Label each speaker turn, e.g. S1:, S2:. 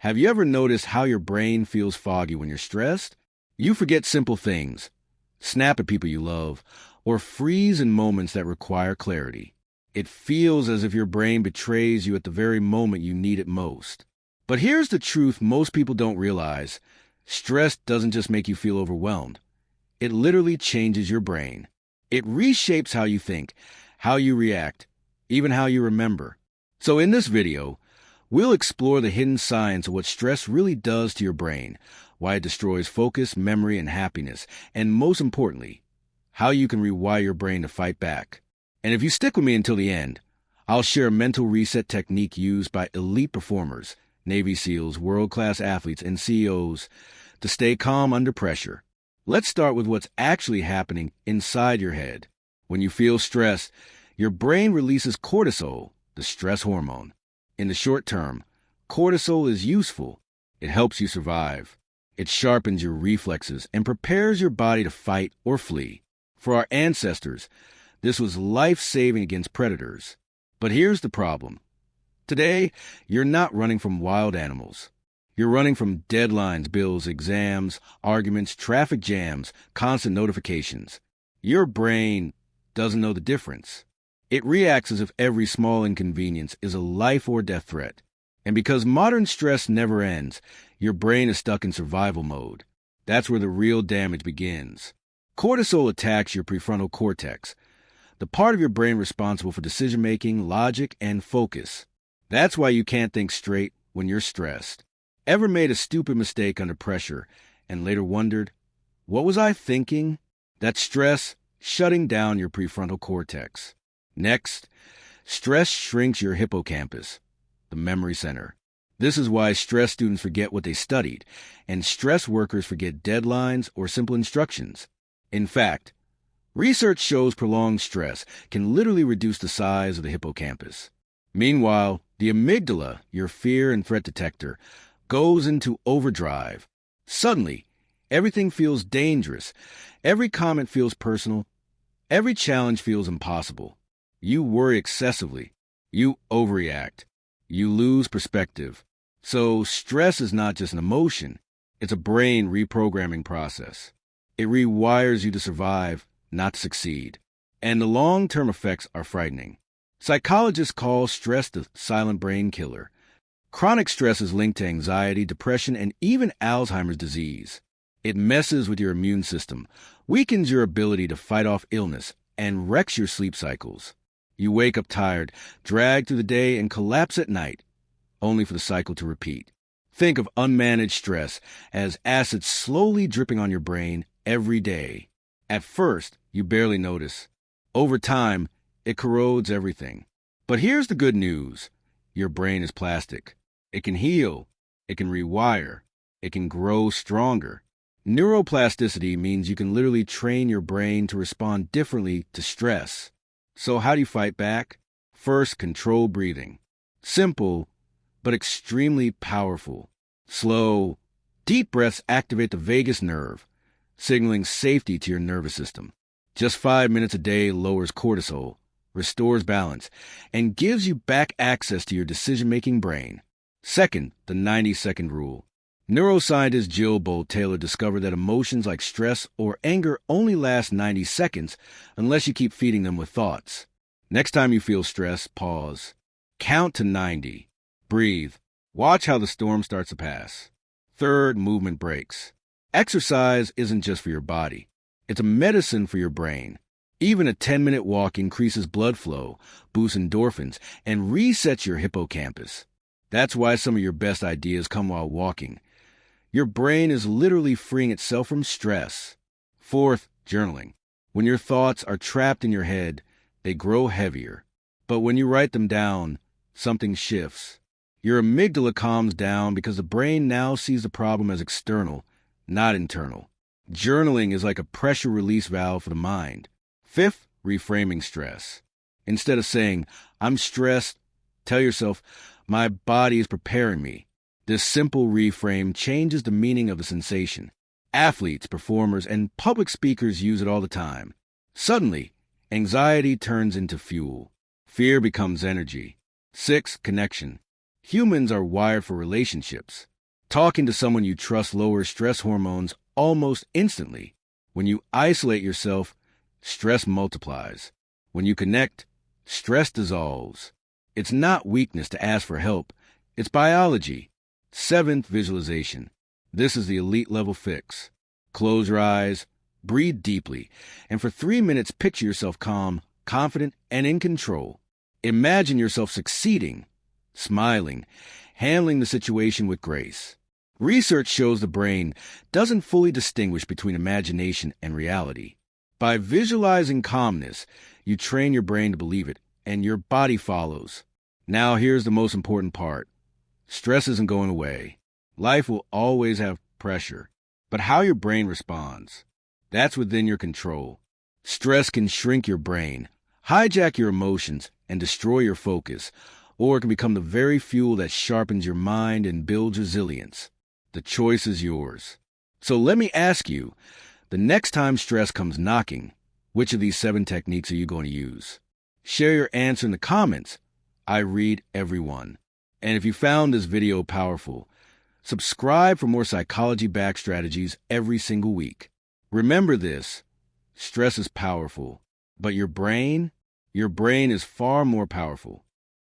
S1: Have you ever noticed how your brain feels foggy when you're stressed? You forget simple things, snap at people you love, or freeze in moments that require clarity. It feels as if your brain betrays you at the very moment you need it most. But here's the truth most people don't realize. Stress doesn't just make you feel overwhelmed. It literally changes your brain. It reshapes how you think, how you react, even how you remember. So in this video, we'll explore the hidden science of what stress really does to your brain, why it destroys focus, memory, and happiness, and most importantly, how you can rewire your brain to fight back. And if you stick with me until the end, I'll share a mental reset technique used by elite performers, Navy SEALs, world-class athletes, and CEOs to stay calm under pressure. Let's start with what's actually happening inside your head. When you feel stressed, your brain releases cortisol, the stress hormone. In the short term, cortisol is useful. It helps you survive. It sharpens your reflexes and prepares your body to fight or flee. For our ancestors, this was life-saving against predators. But here's the problem. Today, you're not running from wild animals. You're running from deadlines, bills, exams, arguments, traffic jams, constant notifications. Your brain doesn't know the difference. It reacts as if every small inconvenience is a life or death threat. And because modern stress never ends, your brain is stuck in survival mode. That's where the real damage begins. Cortisol attacks your prefrontal cortex, the part of your brain responsible for decision-making, logic, and focus. That's why you can't think straight when you're stressed. Ever made a stupid mistake under pressure and later wondered, what was I thinking? That's stress shutting down your prefrontal cortex. Next, stress shrinks your hippocampus, the memory center. This is why stress students forget what they studied, and stress workers forget deadlines or simple instructions. In fact, research shows prolonged stress can literally reduce the size of the hippocampus. Meanwhile, the amygdala, your fear and threat detector, goes into overdrive. Suddenly, everything feels dangerous. Every comment feels personal. Every challenge feels impossible. You worry excessively. You overreact. You lose perspective. So stress is not just an emotion. It's a brain reprogramming process. It rewires you to survive, not to succeed. And the long-term effects are frightening. Psychologists call stress the silent brain killer. Chronic stress is linked to anxiety, depression, and even Alzheimer's disease. It messes with your immune system, weakens your ability to fight off illness, and wrecks your sleep cycles. You wake up tired, drag through the day, and collapse at night, only for the cycle to repeat. Think of unmanaged stress as acid slowly dripping on your brain every day. At first, you barely notice. Over time, it corrodes everything. But here's the good news. Your brain is plastic. It can heal. It can rewire. It can grow stronger. Neuroplasticity means you can literally train your brain to respond differently to stress. So how do you fight back? First, control breathing. Simple, but extremely powerful. Slow, deep breaths activate the vagus nerve, signaling safety to your nervous system. Just 5 minutes a day lowers cortisol, restores balance, and gives you back access to your decision-making brain. Second, the 90-second rule. Neuroscientist Jill Bolte Taylor discovered that emotions like stress or anger only last 90 seconds unless you keep feeding them with thoughts. Next time you feel stress, pause. Count to 90. Breathe. Watch how the storm starts to pass. Third, movement breaks. Exercise isn't just for your body. It's a medicine for your brain. Even a 10-minute walk increases blood flow, boosts endorphins, and resets your hippocampus. That's why some of your best ideas come while walking. Your brain is literally freeing itself from stress. Fourth, journaling. When your thoughts are trapped in your head, they grow heavier. But when you write them down, something shifts. Your amygdala calms down because the brain now sees the problem as external, not internal. Journaling is like a pressure release valve for the mind. Fifth, reframing stress. Instead of saying, I'm stressed, tell yourself, my body is preparing me. This simple reframe changes the meaning of the sensation. Athletes, performers, and public speakers use it all the time. Suddenly, anxiety turns into fuel. Fear becomes energy. 6, connection. Humans are wired for relationships. Talking to someone you trust lowers stress hormones almost instantly. When you isolate yourself, stress multiplies. When you connect, stress dissolves. It's not weakness to ask for help. It's biology. Seventh, visualization. This is the elite level fix. Close your eyes, breathe deeply, and for 3 minutes picture yourself calm, confident, and in control. Imagine yourself succeeding, smiling, handling the situation with grace. Research shows the brain doesn't fully distinguish between imagination and reality. By visualizing calmness, you train your brain to believe it, and your body follows. Now here's the most important part. Stress isn't going away. Life will always have pressure, but how your brain responds, that's within your control. Stress can shrink your brain, hijack your emotions, and destroy your focus, or it can become the very fuel that sharpens your mind and builds resilience. The choice is yours. So let me ask you, the next time stress comes knocking, which of these 7 techniques are you going to use? Share your answer in the comments. I read every one. And if you found this video powerful, subscribe for more psychology-backed strategies every single week. Remember this, stress is powerful, but your brain is far more powerful.